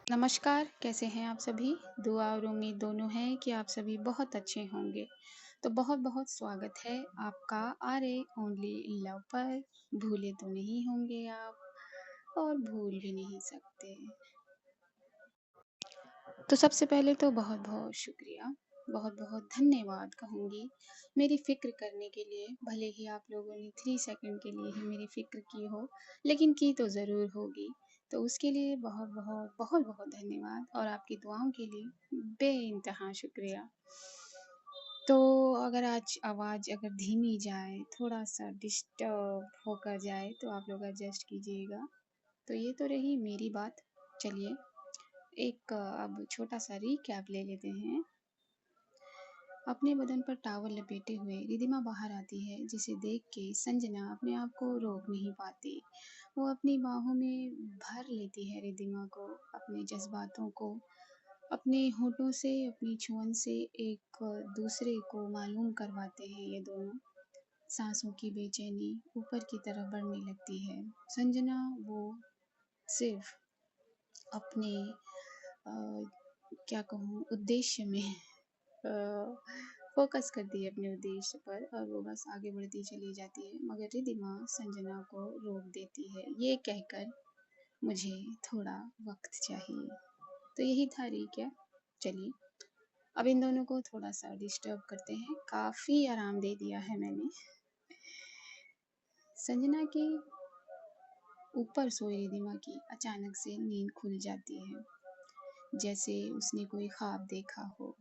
नमस्कार, कैसे हैं आप सभी? दुआ और उम्मीद दोनों है कि आप सभी बहुत अच्छे होंगे। तो बहुत-बहुत स्वागत है आपका आर ए ओनली लव पर। भूले तो नहीं होंगे आप और भूल भी नहीं सकते। तो सबसे पहले तो बहुत-बहुत शुक्रिया, बहुत-बहुत धन्यवाद कहूँगी, मेरी फ़िक्र करने के लिए। भले ही आप लोगों ने 3 सेकंड के लिए ही मेरी फ़िक्र की हो, लेकिन की तो ज़रूर होगी। तो उसके लिए बहुत-बहुत, बहुत-बहुत धन्यवाद और आपकी दुआओं के लिए बेइंतहा शुक्रिया। तो अगर आज आवाज़ अगर धीमी जाए, थोड़ा-सा डिस्टर्ब होकर जाए, तो आप लोग एडजस्ट कीजिएगा। तो ये तो रही मेरी बात। चलिए एक अब छोटा-सा रिकैप ले लेते हैं। अपने बदन पर टॉवल लपेटे हुए रिधिमा बाहर आती है, जिसे देख के संजना अपने आप को रोक नहीं पाती। वो अपनी बाहों में भर लेती है रिधिमा को, अपने जज़्बातों को, अपने होठों से, अपनी छुअन से एक दूसरे को मालूम करवाते हैं ये दोनों। साँसों की बेचैनी ऊपर की तरफ बढ़ने लगती है। संजना वो सिर्फ़ अपने क्या कहूँ उद्देश्य में फ़ोकस करती है अपने उद्देश्य पर और वो बस आगे बढ़ती चली जाती है, मगर रिद्धिमा संजना को रोक देती है, ये कहकर मुझे थोड़ा वक़्त चाहिए। तो यही था रिकैप। चलिए, अब इन दोनों को थोड़ा-सा डिस्टर्ब करते हैं, काफ़ी आराम दे दिया है मैंने। संजना के ऊपर सोई रिद्धिमा की अचानक से नींद खुल जाती है, जैसे उसने कोई ख्वाब देखा हो।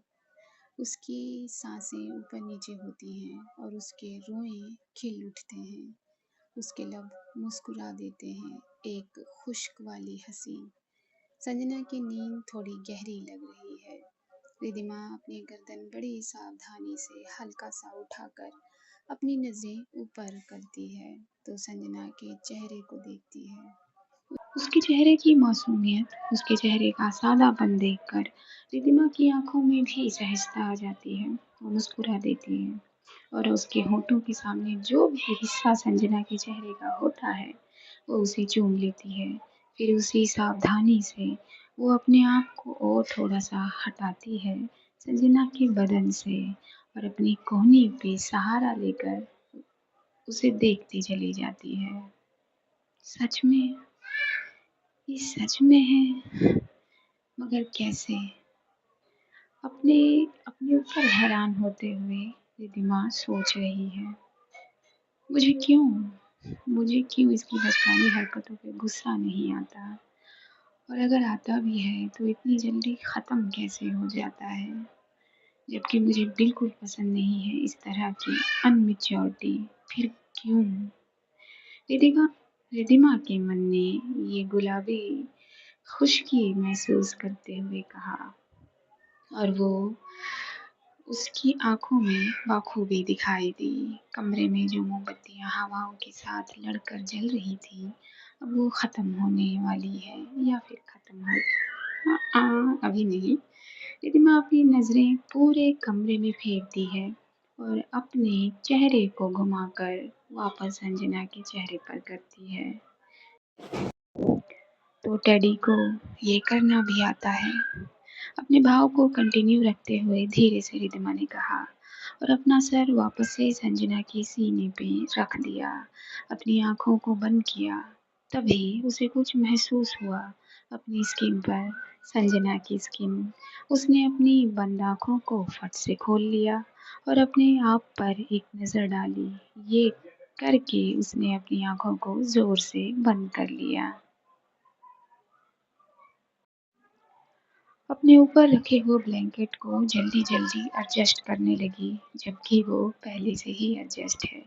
उसकी साँसें ऊपर-नीचे होती हैं और उसके रोएँ खिल उठते हैं। उसके लब मुस्कुरा देते हैं, एक खुश्क वाली हँसी। संजना की नींद थोड़ी गहरी लग रही है। रिधिमा अपनी गर्दन बड़ी सावधानी से हल्का-सा उठाकर अपनी नज़रें ऊपर करती है, तो संजना के चेहरे को देखती है। उसके चेहरे की मासूमियत, उसके चेहरे का सादापन देखकर रिधिमा की आँखों में भी सहजता आ जाती है। वो मुस्कुरा देती है और उसके होठों के सामने जो भी हिस्सा संजना के चेहरे का होता है, वो उसे चूम लेती है। फिर उसी सावधानी से वो अपने आप को और थोड़ा-सा हटाती है संजना के बदन से और अपनी कोहनी पे सहारा लेकर उसे देखती चली जाती है। सच में, ये सच में है, मगर कैसे? अपने अपने ऊपर हैरान होते हुए रिधिमा सोच रही है, मुझे क्यों मुझे क्यों इसकी बचकानी हरकतों पे गुस्सा नहीं आता? और अगर आता भी है तो इतनी जल्दी ख़त्म कैसे हो जाता है? जबकि मुझे बिल्कुल पसंद नहीं है इस तरह की अनमैच्योरिटी। फिर क्यों? रिधिमा रिधिमा के मन ने ये गुलाबी खुश्की महसूस करते हुए कहा और वो उसकी आँखों में बखूबी दिखाई दी। कमरे में जो मोमबत्तियाँ हवाओं के साथ लड़कर जल रही थी, अब वो ख़त्म होने वाली है या फिर ख़त्म हो अभी नहीं। रिधिमा अपनी नज़रें पूरे कमरे में फेरती है और अपने चेहरे को घुमाकर वापस अंजना के चेहरे पर करती है। तो टेडी को ये करना भी आता है। अपने भाव को कंटिन्यू रखते हुए धीरे से रिधिमा ने कहा और अपना सर वापस से संजना के सीने पे रख दिया। अपनी आंखों को बंद किया। तभी उसे कुछ महसूस हुआ अपनी स्किन पर, संजना की स्किन। उसने अपनी बंद आंखों को फट से खोल लिया और अपने आप पर एक नज़र डाली। ये करके उसने अपनी आंखों को जोर से बंद कर लिया। अपने ऊपर रखे हुए ब्लैंकेट को जल्दी-जल्दी एडजस्ट करने लगी, जबकि वो पहले से ही एडजस्ट है।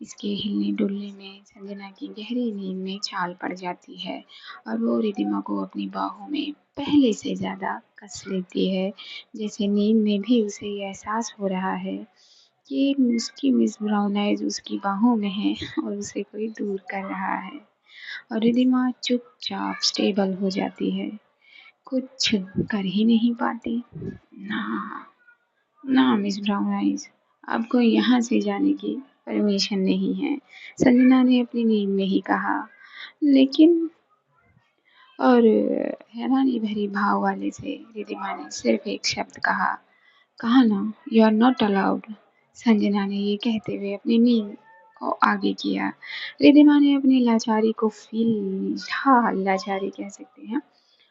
इसके हिलने-डुलने में संजना की गहरी नींद में छाल पड़ जाती है और वो रिधिमा को अपनी बाहों में पहले से ज़्यादा कस लेती है, जैसे नींद में भी उसे ये एहसास हो रहा है कि उसकी मिस ब्राउन आइज़ उसकी बाहों में है और उसे कोई दूर कर रहा है और रिधिमा चुपचाप स्टेबल हो जाती है। कुछ कर ही नहीं पाती। ना, ना मिस ब्राउन आइज़, आपको यहाँ से जाने की परमिशन नहीं है, संजना ने अपनी नींद में ही कहा। लेकिन और हैरानी भरी भाव वाले से रिद्धिमा ने सिर्फ एक शब्द कहा, कहा ना, you are not allowed. Sanjana ने ये कहते हुए अपनी नींद को आगे किया। रिद्धिमा ने अपनी लाचारी को फिलहाल लाचारी कह सकते हैं,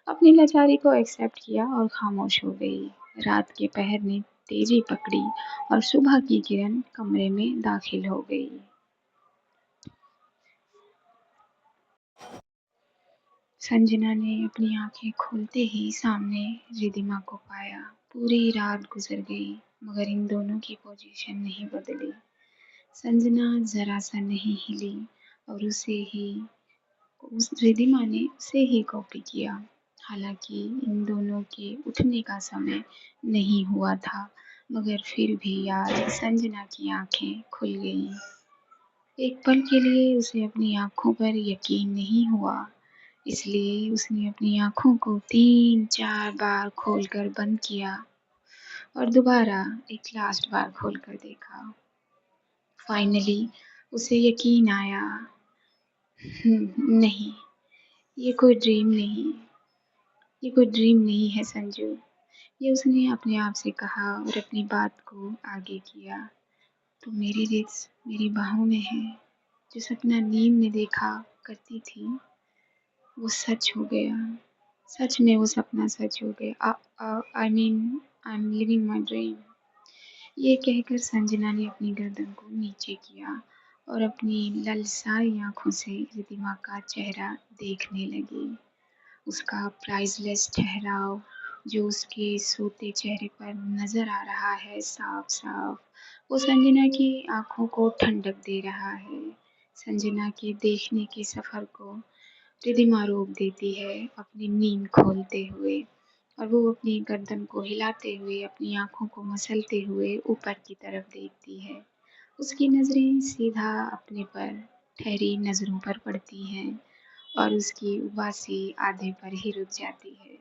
अपनी लाचारी को एक्सेप्ट किया और खामोश हो गई। रात के पहर ने तेजी पकड़ी और सुबह की किरण कमरे में दाखिल हो गई। संजना ने अपनी आंखें खोलते ही सामने रिद्धिमा को पाया। पूरी रात गुजर गई मगर इन दोनों की पोजीशन नहीं बदली। संजना जरा सा नहीं हिली और उस रिद्धिमा ने उसे ही कॉपी किया। हालांकि इन दोनों के उठने का समय नहीं हुआ था मगर फिर भी आज संजना की आंखें खुल गईं। एक पल के लिए उसे अपनी आंखों पर यकीन नहीं हुआ, इसलिए उसने अपनी आंखों को 3-4 बार खोलकर बंद किया और दोबारा एक लास्ट बार खोलकर देखा। फाइनली उसे यकीन आया। नहीं, ये कोई ड्रीम नहीं, ये कोई ड्रीम नहीं है संजू। ये उसने अपने आप से कहा और अपनी बात को आगे किया। तो मेरी रित्स मेरी बाहों में है। जो सपना नींद में देखा करती थी वो सच हो गया। सच में वो सपना सच हो गया। I mean I am living my dream. ये कहकर संजना ने अपनी गर्दन को नीचे किया और अपनी ललसाई आंखों से रिद्धिमा का चेहरा देखने लगी। उसका प्राइसलेस ठहराव जो उसके सोते चेहरे पर नजर आ रहा है साफ साफ, वो संजना की आंखों को ठंडक दे रहा है। संजना के देखने के सफर को रिद्धिमा रोक देती है अपनी नींद खोलते हुए और वो अपनी गर्दन को हिलाते हुए अपनी आंखों को मसलते हुए ऊपर की तरफ देखती है। उसकी नजरें सीधा अपने पर ठहरी नजरों पर पड़ती हैं और उसकी उबासी आधे पर ही रुक जाती है।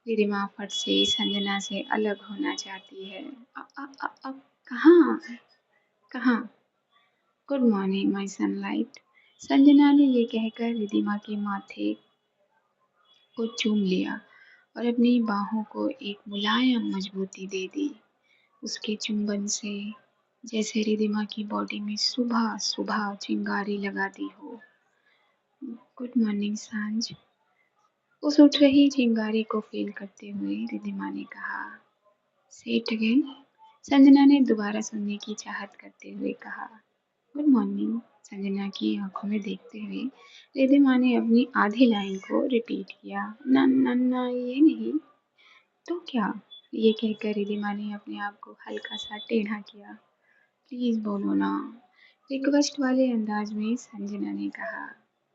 रिधिमा फट से संजना से अलग होना चाहती है। अब कहाँ? कहाँ? Good morning my sunlight. Sanjana ने ये कहकर रिधिमा के माथे को चूम लिया और अपनी बाहों को एक मुलायम मजबूती दे दी। उसके चुंबन से जैसे रिधिमा की बॉडी में सुबह सुबह चिंगारी लगा दी हो। गुड मॉर्निंग सांझ। उस उठ रही चिंगारी को फील करते हुए रिधिमा ने कहा। से इट अगेन। संजना ने दोबारा सुनने की चाहत करते हुए कहा। Good morning. संजना की आंखों में देखते हुए रिधिमा ने अपनी आधी लाइन को रिपीट किया। ना ना ना ये नहीं तो क्या? ये कहकर रिधिमा ने अपने आप को हल्का सा टेढ़ा किया। प्लीज बोलो ना, रिक्वेस्ट वाले अंदाज में संजना ने कहा।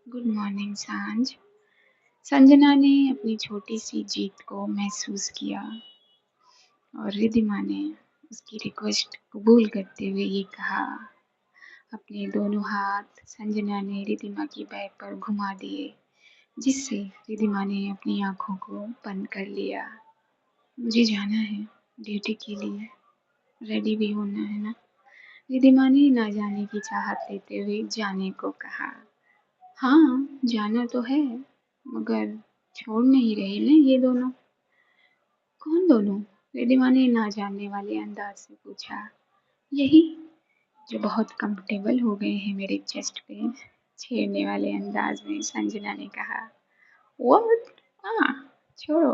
गुड मॉर्निंग सांझ। संजना ने अपनी छोटी सी जीत को महसूस किया और रिधिमा ने उसकी रिक्वेस्ट कबूल करते हुए ये कहा। अपने दोनों हाथ संजना ने रिधिमा की बैक पर घुमा दिए जिससे रिधिमा ने अपनी आंखों को बंद कर लिया। मुझे जाना है ड्यूटी के लिए, रेडी भी होना है ना? रिधिमा ने ना जाने की चाहत लेते हुए जाने को कहा। हाँ जाना तो है मगर छोड़ नहीं रहे ना ये दोनों। कौन दोनों? रिधिमा ने ना जानने वाले अंदाज से पूछा। यही जो बहुत कंफर्टेबल हो गए हैं मेरे चेस्ट पे, छेड़ने वाले अंदाज में संजना ने कहा। व्हाट? हाँ छोड़ो,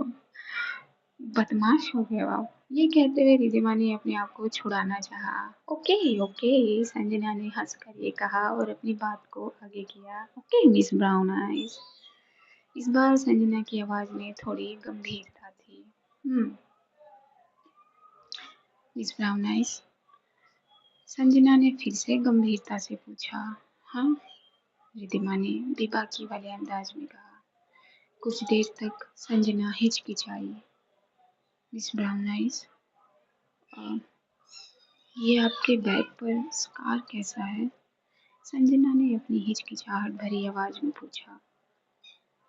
बदमाश हो गए आप। ये कहते हुए रिधिमा ने अपने आप को छुड़ाना चाहा। ओके ओके, संजना ने हंसकर ये कहा और अपनी बात को आगे किया। Okay miss brown eyes. इस बार संजना की आवाज में थोड़ी गंभीरता थी। Miss brown eyes. संजना ने फिर से गंभीरता से पूछा। हाँ? रिधिमा ने बेबाकी वाले अंदाज में कहा। कुछ देर तक संजना हिचकिचाई। मिस ब्राउन आइज, ये आपके बैक पर स्कार कैसा है? संजना ने अपनी हिचकिचाहट भरी आवाज में पूछा।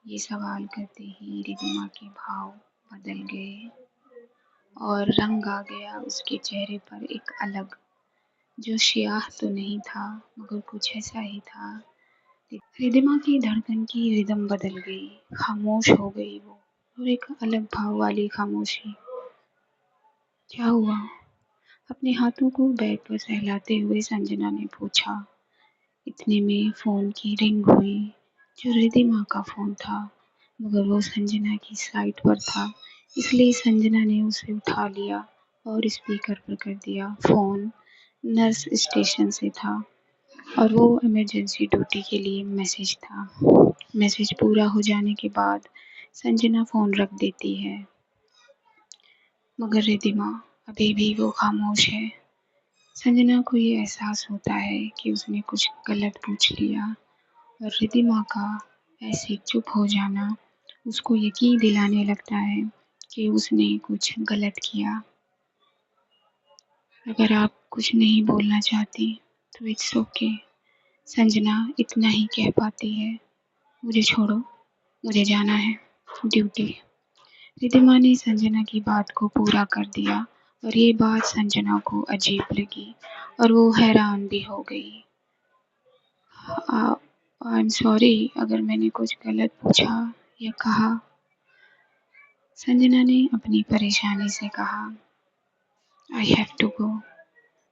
ये सवाल करते ही रिधिमा के भाव बदल गए और रंग आ गया उसके चेहरे पर एक अलग, जो स्याह तो नहीं था मगर कुछ ऐसा ही था रिधिमा की धड़कन की रिदम बदल गई, खामोश हो गई वो, और एक अलग भाव वाली खामोशी। क्या हुआ? अपने हाथों को बैग पर सहलाते हुए संजना ने पूछा। इतने में फोन की रिंग हुई, जो रिधिमा का फोन था, मगर वो संजना की साइट पर था, इसलिए संजना ने उसे उठा लिया और स्पीकर पर कर दिया। फोन नर्स स्टेशन से था और वो इमरजेंसी ड्यूटी के लिए मैसेज था। मैसेज पूरा हो जाने के बाद संजना फोन रख देती है, मगर रिधिमा अभी भी वो खामोश है। संजना को ये एहसास होता है कि उसने कुछ गलत पूछ लिया, और रिधिमा का ऐसे चुप हो जाना उसको यकीन दिलाने लगता है कि उसने कुछ गलत किया। अगर आप कुछ नहीं बोलना चाहती तो इट्स ओके, संजना इतना ही कह पाती है। मुझे छोड़ो, मुझे जाना है ड्यूटी। रिधिमा ने संजना की बात को पूरा कर दिया, और ये बात संजना को अजीब लगी और वो हैरान भी हो गई। आई एम सॉरी अगर मैंने कुछ गलत पूछा या कहा, संजना ने अपनी परेशानी से कहा। I have to go.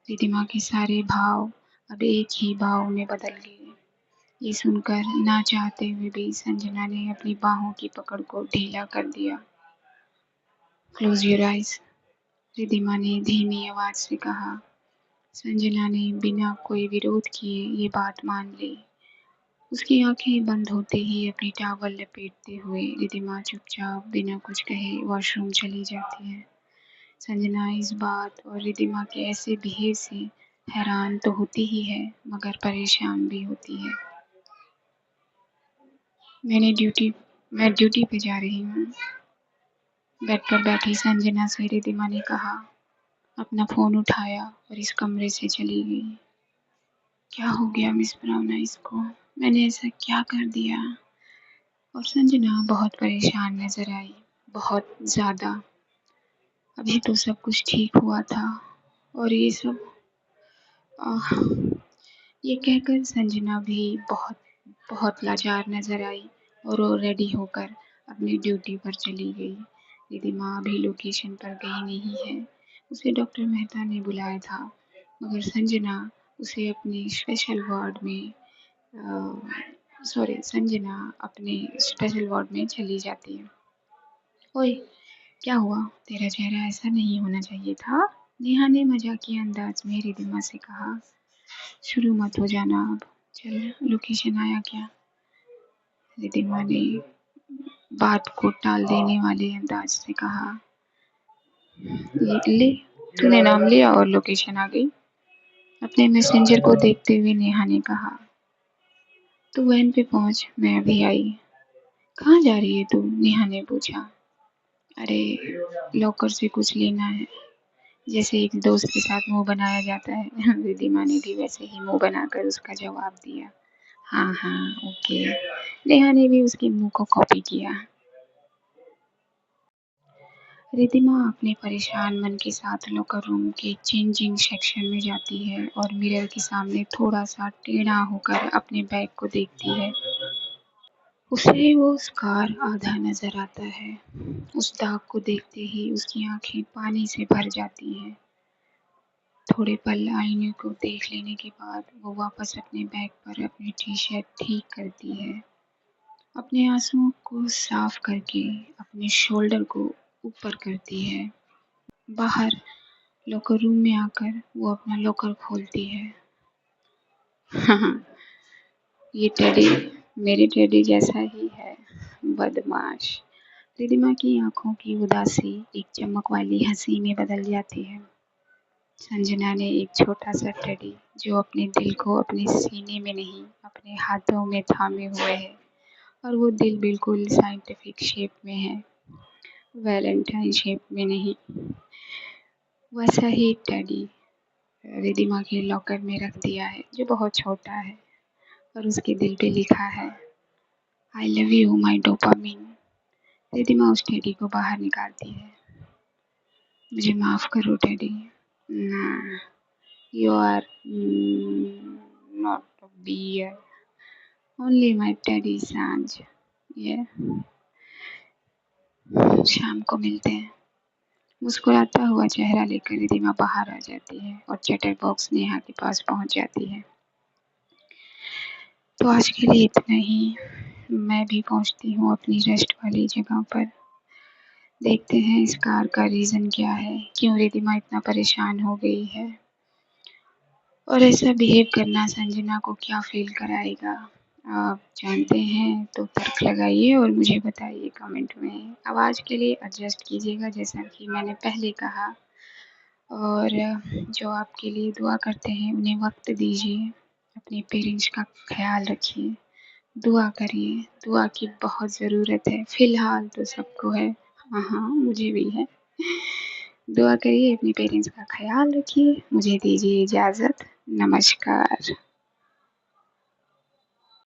Ridhima के सारे भाव अब एक ही भाव में बदल गए। ये सुनकर ना चाहते हुए भी संजना ने अपनी बाहों की पकड़ को ढीला कर दिया। क्लोज योर आइज, रिधिमा ने धीमी आवाज से कहा। संजना ने बिना कोई विरोध किए ये बात मान ली। उसकी आंखें बंद होते ही अपनी टॉवल लपेटते हुए रिधिमा चुपचाप बिना कुछ कहे वॉशरूम चली जाती है। संजना इस बात और रिधिमा के ऐसे बिहेव से हैरान तो होती ही है, मगर परेशान भी होती है। मैं ड्यूटी पे जा रही हूँ, बेड पर बैठी संजना से रिधिमा ने कहा। अपना फोन उठाया और इस कमरे से चली गई। क्या हो गया मिस ब्राउना इसको? मैंने ऐसा क्या कर दिया? और संजना बहुत परेशान नजर आई, बहुत ज्यादा। अभी तो सब कुछ ठीक हुआ था और ये सब। आह, ये कहकर संजना भी बहुत बहुत लाचार नजर आई और वो रेडी होकर अपनी ड्यूटी पर चली गई। रिधिमा अभी लोकेशन पर गई नहीं है, उसे डॉक्टर मेहता ने बुलाया था, मगर संजना उसे अपने स्पेशल वार्ड में संजना अपने स्पेशल वार्ड में चली जाती है। ओए, क्या हुआ? तेरा चेहरा ऐसा नहीं होना चाहिए था, नेहा ने मजाकिया अंदाज में रिधिमा से कहा। शुरू मत हो जाना अब, चल लोकेशन आया क्या? रिधिमा ने बात को टाल देने वाले अंदाज से कहा। ले, तूने नाम लिया और लोकेशन आ गई। अपने मैसेंजर को देखते हुए नेहा ने कहा। तू वैन पे पहुंच, मैं अभी आई। कहाँ जा रही है तू? नेहा ने पूछा। अरे, लॉकर से कुछ लेना है। जैसे एक दोस्त के साथ मुंह बनाया जाता है, रिधिमा ने भी वैसे ही मुंह बनाकर उसका जवाब दिया। हाँ हाँ ओके। नेहा ने भी उसके मुंह को कॉपी किया। रिधिमा अपने परेशान मन के साथ लॉकर रूम के चेंजिंग सेक्शन में जाती है और मिरर के सामने थोड़ा सा टेढ़ा होकर अपने बैग को देखती है। उसे वो स्कार आधा नजर आता है। उस दाग को देखते ही उसकी आंखें पानी से भर जाती हैं। थोड़े पल आईने को देख लेने के बाद वो वापस अपने बैग पर अपनी टी शर्ट ठीक करती है। अपने आंसुओं को साफ करके अपने शोल्डर को ऊपर करती है। बाहर लॉकर रूम में आकर वो अपना लॉकर खोलती है। ये टेडी मेरे टेडी जैसा ही है, बदमाश। रिधिमा की आंखों की उदासी एक चमक वाली हंसी में बदल जाती है। संजना ने एक छोटा सा टेडी जो अपने दिल को अपने सीने में नहीं अपने हाथों में थामे हुए है, और वो दिल बिल्कुल साइंटिफिक शेप में है, वैलेंटाइन शेप में नहीं। वैसा ही टेडी रिधिमा के लॉकर में रख दिया है, जो बहुत छोटा है, और उसके दिल पे लिखा है I love you my dopamine. Ridhima उस टेडी को बाहर निकालती है। मुझे माफ करो teddy. You are not a bear. Only my teddy Saanjh. ये शाम को मिलते हैं। मुस्कुराता हुआ चेहरा लेकर रिधिमा बाहर आ जाती है और चैटर बॉक्स नेहा के पास पहुंच जाती है। तो आज के लिए इतना ही। मैं भी पहुंचती हूँ अपनी रेस्ट वाली जगह पर। देखते हैं इस कार का रीज़न क्या है, क्यों रिधिमा इतना परेशान हो गई है और ऐसा बिहेव करना संजना को क्या फील कराएगा। आप जानते हैं तो तर्क लगाइए और मुझे बताइए कमेंट में। अब आज के लिए एडजस्ट कीजिएगा जैसा कि मैंने पहले कहा, और जो आपके लिए दुआ करते हैं उन्हें वक्त दीजिए, अपने पेरेंट्स का ख्याल रखिए, दुआ करिए। दुआ की बहुत ज़रूरत है, फ़िलहाल तो सबको है। हाँ हाँ, मुझे भी है। दुआ करिए, अपने पेरेंट्स का ख्याल रखिए। मुझे दीजिए इजाज़त। नमस्कार।